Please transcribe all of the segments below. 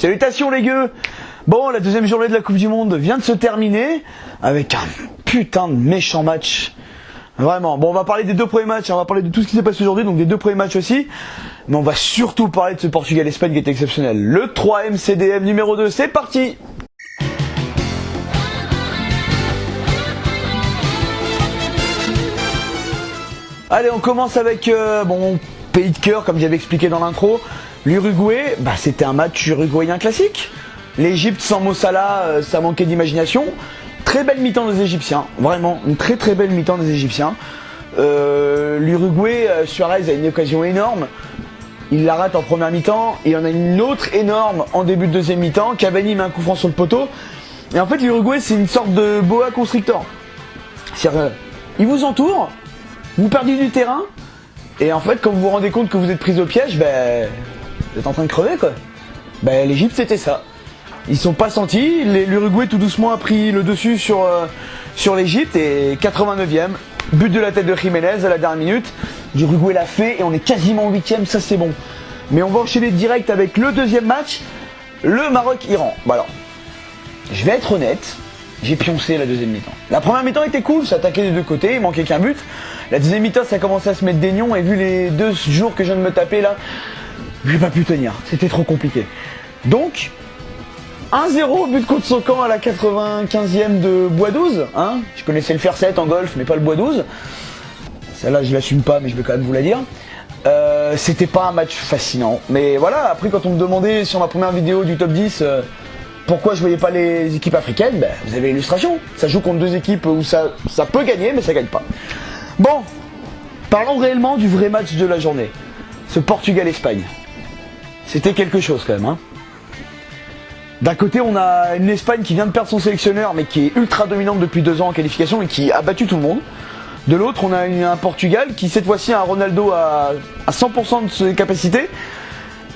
Salutations les gueux. Bon, la deuxième journée de la Coupe du Monde vient de se terminer avec un putain de méchant match. Vraiment. Bon, on va parler des deux premiers matchs, on va parler de tout ce qui s'est passé aujourd'hui, donc des deux premiers matchs aussi. Mais on va surtout parler de ce Portugal-Espagne qui est exceptionnel. Le 3M CDM numéro 2, c'est parti. Allez, on commence avec mon pays de cœur, comme j'avais expliqué dans l'intro. L'Uruguay, c'était un match uruguayen classique. L'Égypte sans Mo Salah, ça manquait d'imagination. Très belle mi-temps des Égyptiens, vraiment une très très belle mi-temps des Égyptiens. L'Uruguay, Suarez a une occasion énorme. Il la rate en première mi-temps et il y en a une autre énorme en début de deuxième mi-temps. Cavani met un coup franc sur le poteau. Et en fait, l'Uruguay, c'est une sorte de boa constrictor. C'est-à-dire, il vous entoure, vous perdez du terrain, et en fait, quand vous vous rendez compte que vous êtes pris au piège, vous êtes en train de crever, quoi. L'Égypte, c'était ça. Ils sont pas sentis. L'Uruguay, tout doucement, a pris le dessus sur l'Égypte, et 89e, but de la tête de Jiménez à la dernière minute. L'Uruguay l'a fait, et on est quasiment 8e, ça c'est bon. Mais on va enchaîner direct avec le deuxième match, le Maroc-Iran. Alors, je vais être honnête, j'ai pioncé la deuxième mi-temps. La première mi-temps était cool, ça attaquait des deux côtés, il manquait qu'un but. La deuxième mi-temps, ça commençait à se mettre des nions, et vu les 2 jours que je viens de me taper là, j'ai pas pu tenir, c'était trop compliqué. Donc, 1-0, but contre son camp à la 95e de Bois 12. Hein, je connaissais le fer 7 en golf, mais pas le Bois 12. Celle-là, je l'assume pas, mais je vais quand même vous la dire. C'était pas un match fascinant. Mais voilà, après, quand on me demandait sur ma première vidéo du top 10 pourquoi je voyais pas les équipes africaines, vous avez l'illustration. Ça joue contre 2 équipes où ça peut gagner, mais ça gagne pas. Bon, parlons réellement du vrai match de la journée. Ce Portugal-Espagne. C'était quelque chose quand même, hein. D'un côté, on a une Espagne qui vient de perdre son sélectionneur, mais qui est ultra dominante depuis 2 ans en qualification et qui a battu tout le monde. De l'autre, on a un Portugal qui, cette fois-ci, a un Ronaldo à 100% de ses capacités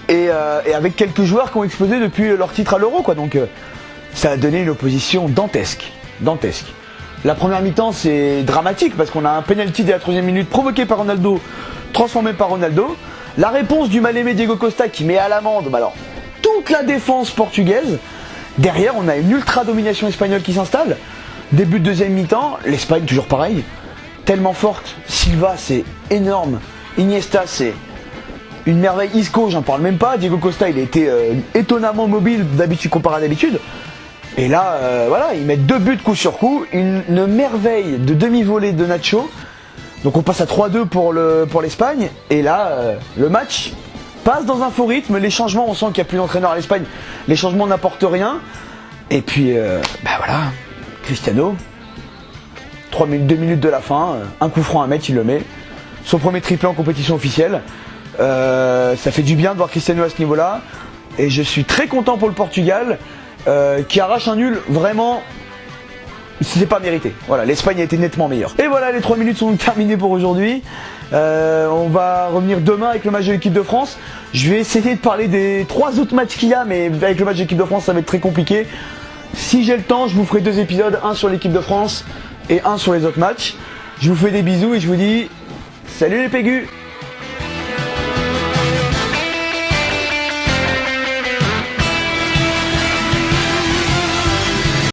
et avec quelques joueurs qui ont explosé depuis leur titre à l'Euro, quoi. Donc, ça a donné une opposition dantesque. Dantesque. La première mi-temps, c'est dramatique parce qu'on a un penalty dès la 3e minute provoqué par Ronaldo, transformé par Ronaldo. La réponse du mal-aimé Diego Costa qui met à l'amende, toute la défense portugaise. Derrière, on a une ultra domination espagnole qui s'installe. Début de deuxième mi-temps, l'Espagne toujours pareil, tellement forte. Silva, c'est énorme. Iniesta, c'est une merveille. Isco, j'en parle même pas. Diego Costa, il a été étonnamment mobile d'habitude comparé à d'habitude. Et là, ils mettent 2 buts coup sur coup, une merveille de demi-volée de Nacho. Donc on passe à 3-2 pour l'Espagne. Et là, le match passe dans un faux rythme, les changements, on sent qu'il n'y a plus d'entraîneur à l'Espagne, les changements n'apportent rien. Et puis, Cristiano, 2 minutes de la fin, un coup franc à mettre, il le met. Son premier triplé en compétition officielle. Ça fait du bien de voir Cristiano à ce niveau-là. Et je suis très content pour le Portugal, qui arrache un nul vraiment... C'est pas mérité. Voilà, l'Espagne a été nettement meilleure. Et voilà, les 3 minutes sont terminées pour aujourd'hui. On va revenir demain avec le match de l'équipe de France. Je vais essayer de parler des 3 autres matchs qu'il y a, mais avec le match de l'équipe de France, ça va être très compliqué. Si j'ai le temps, je vous ferai 2 épisodes, un sur l'équipe de France et un sur les autres matchs. Je vous fais des bisous et je vous dis salut les pégus.